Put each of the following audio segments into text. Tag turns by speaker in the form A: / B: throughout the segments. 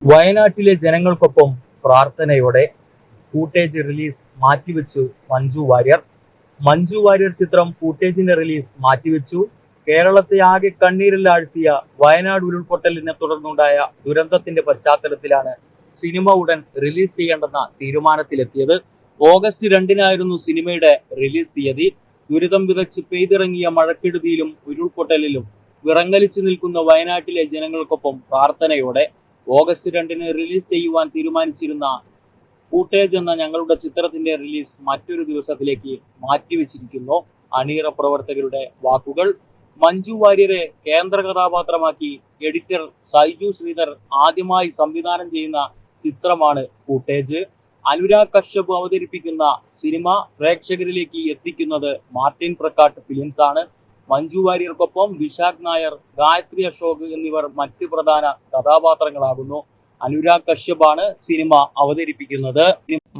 A: വയനാട്ടിലെ ജനങ്ങൾക്കൊപ്പം പ്രാർത്ഥനയോടെ ഫൂട്ടേജ് റിലീസ് മാറ്റിവെച്ചു മഞ്ജു വാര്യർ. മഞ്ജു വാര്യർ ചിത്രം ഫൂട്ടേജിന്റെ റിലീസ് മാറ്റിവെച്ചു. കേരളത്തെ ആകെ കണ്ണീരിൽ ആഴ്ത്തിയ വയനാട് ഉരുൾപൊട്ടലിനെ തുടർന്നുണ്ടായ ദുരന്തത്തിന്റെ പശ്ചാത്തലത്തിലാണ് സിനിമ ഉടൻ റിലീസ് ചെയ്യേണ്ടെന്ന തീരുമാനത്തിലെത്തിയത്. ഓഗസ്റ്റ് 2-നായിരുന്നു സിനിമയുടെ റിലീസ് തീയതി. ദുരിതം വിതച്ച് പെയ്തിറങ്ങിയ മഴക്കെടുതിയിലും ഉരുൾപൊട്ടലിലും വിറങ്ങലിച്ചു നിൽക്കുന്ന വയനാട്ടിലെ ജനങ്ങൾക്കൊപ്പം പ്രാർത്ഥനയോടെ ഓഗസ്റ്റ് 2-ന് റിലീസ് ചെയ്യുവാൻ തീരുമാനിച്ചിരുന്ന ഫൂട്ടേജ് എന്ന ഞങ്ങളുടെ ചിത്രത്തിന്റെ റിലീസ് മറ്റൊരു ദിവസത്തിലേക്ക് മാറ്റിവെച്ചിരിക്കുന്നു. അണിയറ പ്രവർത്തകരുടെ വാക്കുകൾ. മഞ്ജു വാര്യരെ കേന്ദ്ര കഥാപാത്രമാക്കി എഡിറ്റർ സൈജു ശ്രീധർ ആദ്യമായി സംവിധാനം ചെയ്യുന്ന ചിത്രമാണ് ഫൂട്ടേജ്. അനുരാഗ് കശ്യപ് അവതരിപ്പിക്കുന്ന സിനിമ പ്രേക്ഷകരിലേക്ക് എത്തിക്കുന്നത് മാർട്ടിൻ പ്രക്കാട്ട് ഫിലിംസ് ആണ്. മഞ്ജു വാര്യർക്കൊപ്പം വിശാഖ് നായർ, ഗായത്രി അശോക് എന്നിവർ മറ്റ് പ്രധാന കഥാപാത്രങ്ങളാകുന്നു. അനുരാഗ് കശ്യപാണ് സിനിമ അവതരിപ്പിക്കുന്നത്.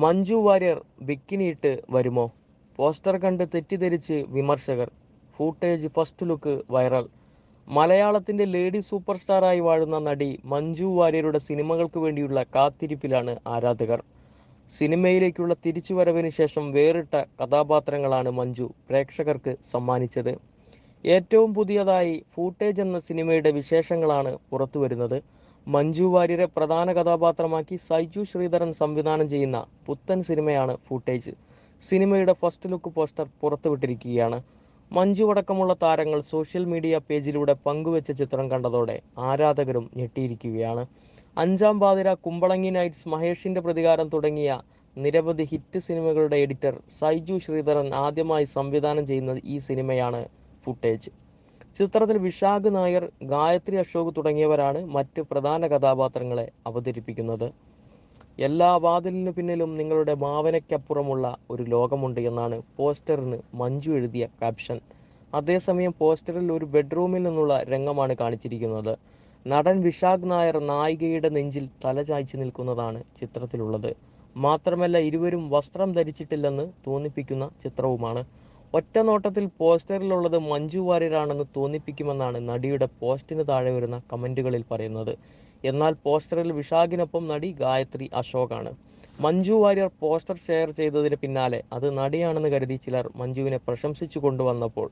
B: മഞ്ജു വാര്യർ ബിക്കിനിയിട്ട് വരുമോ? പോസ്റ്റർ കണ്ട് തെറ്റിദ്ധരിച്ച് വിമർശകർ. Footage first look viral. മലയാളത്തിന്റെ ലേഡി സൂപ്പർ സ്റ്റാറായി വാഴുന്ന നടി മഞ്ജു വാര്യരുടെ സിനിമകൾക്ക് വേണ്ടിയുള്ള കാത്തിരിപ്പിലാണ് ആരാധകർ. സിനിമയിലേക്കുള്ള തിരിച്ചുവരവിന് ശേഷം വേറിട്ട കഥാപാത്രങ്ങളാണ് മഞ്ജു പ്രേക്ഷകർക്ക് സമ്മാനിച്ചത്. ഏറ്റവും പുതിയതായി ഫൂട്ടേജ് എന്ന സിനിമയുടെ വിശേഷങ്ങളാണ് പുറത്തുവരുന്നത്. മഞ്ജു വാര്യരെ പ്രധാന കഥാപാത്രമാക്കി സൈജു ശ്രീധരൻ സംവിധാനം ചെയ്യുന്ന പുത്തൻ സിനിമയാണ് ഫൂട്ടേജ്. സിനിമയുടെ ഫസ്റ്റ് ലുക്ക് പോസ്റ്റർ പുറത്തുവിട്ടിരിക്കുകയാണ്. മഞ്ജു അടക്കമുള്ള താരങ്ങൾ സോഷ്യൽ മീഡിയ പേജിലൂടെ പങ്കുവെച്ച ചിത്രം കണ്ടതോടെ ആരാധകരും ഞെട്ടിയിരിക്കുകയാണ്. അഞ്ചാം പാതിര, കുമ്പളങ്ങി നൈറ്റ്സ്, മഹേഷിന്റെ പ്രതികാരം തുടങ്ങിയ നിരവധി ഹിറ്റ് സിനിമകളുടെ എഡിറ്റർ സൈജു ശ്രീധരൻ ആദ്യമായി സംവിധാനം ചെയ്യുന്ന ഈ സിനിമയാണ് ഫൂട്ടേജ്. ചിത്രത്തിൽ വിശാഖ് നായർ, ഗായത്രി അശോക് തുടങ്ങിയവരാണ് മറ്റ് പ്രധാന കഥാപാത്രങ്ങളെ അവതരിപ്പിക്കുന്നത്. എല്ലാ വാതിലിനു പിന്നിലും നിങ്ങളുടെ ഭാവനയ്ക്കപ്പുറമുള്ള ഒരു ലോകമുണ്ട് എന്നാണ് പോസ്റ്ററിന് മഞ്ജു എഴുതിയ ക്യാപ്ഷൻ. അതേസമയം പോസ്റ്ററിൽ ഒരു ബെഡ്റൂമിൽ നിന്നുള്ള രംഗമാണ് കാണിച്ചിരിക്കുന്നത്. നടൻ വിശാഖ് നായർ നായികയുടെ നെഞ്ചിൽ തലചായ്ച്ച് നിൽക്കുന്നതാണ് ചിത്രത്തിലുള്ളത്. മാത്രമല്ല ഇരുവരും വസ്ത്രം ധരിച്ചിട്ടില്ലെന്ന് തോന്നിപ്പിക്കുന്ന ചിത്രവുമാണ്. ഒറ്റ നോട്ടത്തിൽ പോസ്റ്ററിലുള്ളത് മഞ്ജു വാര്യരാണെന്ന് തോന്നിപ്പിക്കുമെന്നാണ് നടിയുടെ പോസ്റ്റിന് താഴെ വരുന്ന കമന്റുകളിൽ പറയുന്നത്. എന്നാൽ പോസ്റ്ററിൽ വിശാഖിനൊപ്പം നടി ഗായത്രി അശോകാണ്. മഞ്ജു വാര്യർ പോസ്റ്റർ ഷെയർ ചെയ്തതിന് പിന്നാലെ അത് നടിയാണെന്ന് കരുതി ചിലർ മഞ്ജുവിനെ പ്രശംസിച്ചു കൊണ്ടുവന്നപ്പോൾ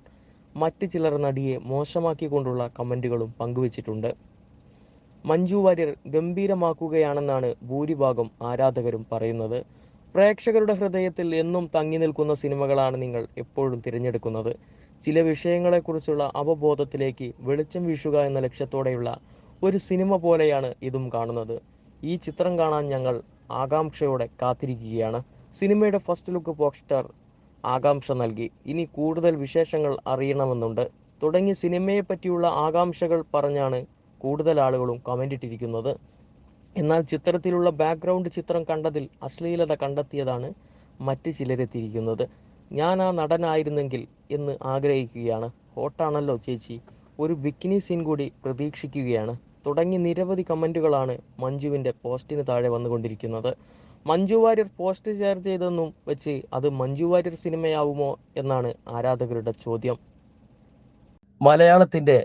B: മറ്റ് ചിലർ നടിയെ മോശമാക്കിക്കൊണ്ടുള്ള കമന്റുകളും പങ്കുവച്ചിട്ടുണ്ട്. മഞ്ജു വാര്യർ ഗംഭീരമാക്കുകയാണെന്നാണ് ഭൂരിഭാഗം ആരാധകരും പറയുന്നത്. പ്രേക്ഷകരുടെ ഹൃദയത്തിൽ എന്നും തങ്ങി നിൽക്കുന്ന സിനിമകളാണ് നിങ്ങൾ എപ്പോഴും തിരഞ്ഞെടുക്കുന്നത്. ചില വിഷയങ്ങളെക്കുറിച്ചുള്ള അവബോധത്തിലേക്ക് വെളിച്ചം വീശുക എന്ന ലക്ഷ്യത്തോടെയുള്ള ഒരു സിനിമ പോലെയാണ് ഇതും കാണുന്നത്. ഈ ചിത്രം കാണാൻ ഞങ്ങൾ ആകാംക്ഷയോടെ കാത്തിരിക്കുകയാണ്. സിനിമയുടെ ഫസ്റ്റ് ലുക്ക് പോസ്റ്റർ ആകാംക്ഷ നൽകി. ഇനി കൂടുതൽ വിശേഷങ്ങൾ അറിയണമെന്നുണ്ട് തുടങ്ങി സിനിമയെ പറ്റിയുള്ള ആകാംക്ഷകൾ പറഞ്ഞാണ് കൂടുതൽ ആളുകളും കമന്റ് ഇട്ടിരിക്കുന്നത്. എന്നാൽ ചിത്രത്തിലുള്ള ബാക്ക്ഗ്രൗണ്ട് ചിത്രം കണ്ടതിൽ അശ്ലീലത കണ്ടെത്തിയതാണ് മറ്റ് ചിലരെത്തിയിരിക്കുന്നത്. ഞാൻ ആ നടനായിരുന്നെങ്കിൽ എന്ന് ആഗ്രഹിക്കുകയാണ്. ഹോട്ടാണല്ലോ ചേച്ചി, ഒരു ബിക്കിനി സീൻ കൂടി പ്രതീക്ഷിക്കുകയാണ് തുടങ്ങി നിരവധി കമന്റുകളാണ് മഞ്ജുവിൻ്റെ പോസ്റ്റിന് താഴെ വന്നുകൊണ്ടിരിക്കുന്നത്. മഞ്ജു വാര്യർ പോസ്റ്റ് ഷെയർ ചെയ്തെന്നും വെച്ച് അത് മഞ്ജു വാര്യർ സിനിമയാവുമോ എന്നാണ് ആരാധകരുടെ ചോദ്യം. മലയാളത്തിന്റെ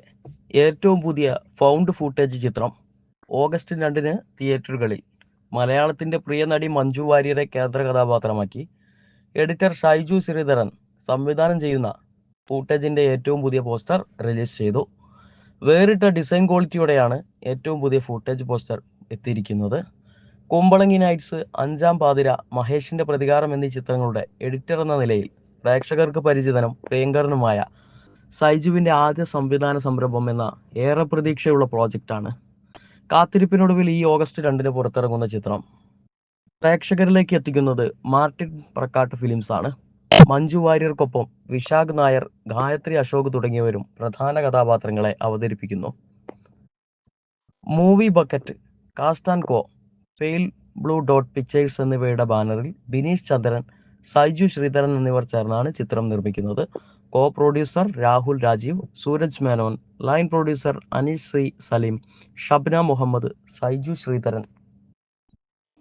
B: ഏറ്റവും പുതിയ ഫൗണ്ട് ഫൂട്ടേജ് ചിത്രം ഓഗസ്റ്റ് 2-ന് തിയേറ്ററുകളിൽ. മലയാളത്തിന്റെ പ്രിയ നടി മഞ്ജു വാര്യരെ കേന്ദ്ര കഥാപാത്രമാക്കി എഡിറ്റർ ഷൈജു ശ്രീധരൻ സംവിധാനം ചെയ്യുന്ന ഫൂട്ടേജിന്റെ ഏറ്റവും പുതിയ പോസ്റ്റർ റിലീസ് ചെയ്തു. വേറിട്ട ഡിസൈൻ ക്വാളിറ്റിയോടെയാണ് ഏറ്റവും പുതിയ ഫൂട്ടേജ് പോസ്റ്റർ എത്തിയിരിക്കുന്നത്. കുമ്പളങ്ങി നൈറ്റ്സ്, അഞ്ചാം പാതിര, മഹേഷിന്റെ പ്രതികാരം എന്നീ ചിത്രങ്ങളുടെ എഡിറ്റർ എന്ന നിലയിൽ പ്രേക്ഷകർക്ക് പരിചിതനും പ്രിയങ്കരനുമായ സൈജുവിന്റെ ആദ്യ സംവിധാന സംരംഭം എന്ന ഏറെ പ്രതീക്ഷയുള്ള പ്രോജക്റ്റാണ്. കാത്തിരിപ്പിനൊടുവിൽ ഈ ഓഗസ്റ്റ് 2-ന് പുറത്തിറങ്ങുന്ന ചിത്രം പ്രേക്ഷകരിലേക്ക് എത്തിക്കുന്നത് മാർട്ടിൻ പ്രക്കാട്ട് ഫിലിംസ് ആണ്. മഞ്ജു വാര്യർക്കൊപ്പം വിശാഖ് നായർ, ഗായത്രി അശോക് തുടങ്ങിയവരും പ്രധാന കഥാപാത്രങ്ങളെ അവതരിപ്പിക്കുന്നു. Movie bucket, cast and co, pale blue dot pictures എന്നിവയുടെ ബാനറിൽ ബിനീഷ് ചന്ദ്രൻ, സൈജു ശ്രീധരൻ എന്നിവർ ചേർന്നാണ് ചിത്രം നിർമ്മിക്കുന്നത്. Co producer Rahul Rajeev, Sooraj Menon, line producer Anees C Saleem, Shabna Muhammad, Saiju Sreedharan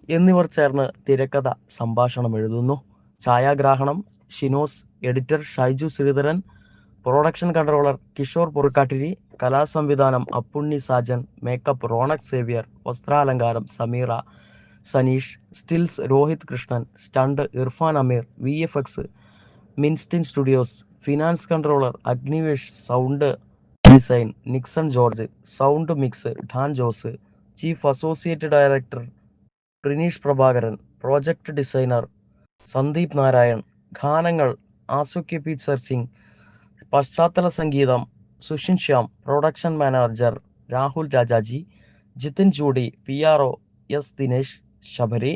B: എന്നിവർ ചേർന്ന് തിരക്കഥ സംഭാഷണം എഴുതുന്നു. ഛായാഗ്രാഹണം Shinos, editor Shaiju Sreedharan, production controller Kishore Purakkattiri, കലാസംവിധാനം അപ്പുണ്ണി സാജൻ, മേക്കപ്പ് റോണക് സേവ്യർ, വസ്ത്രാലങ്കാരം Sameera Saneesh, stills Rohith Krishnan, stunt Irfan Ameer, VFX Minstin studios, finance controller Agnivesh, sound design Nixon George, sound mix Dhan Jose, chief associate director Prineesh Prabhakaran, project designer Sandeep Narayan, ഗാനങ്ങൾ ആസുക്കി പീറ്റ്സർ സിംഗ്, പശ്ചാത്തല സംഗീതം Sushin Shyam, production manager Rahul Rajaji, Jithin Judy, PRO S Dinesh Sabari.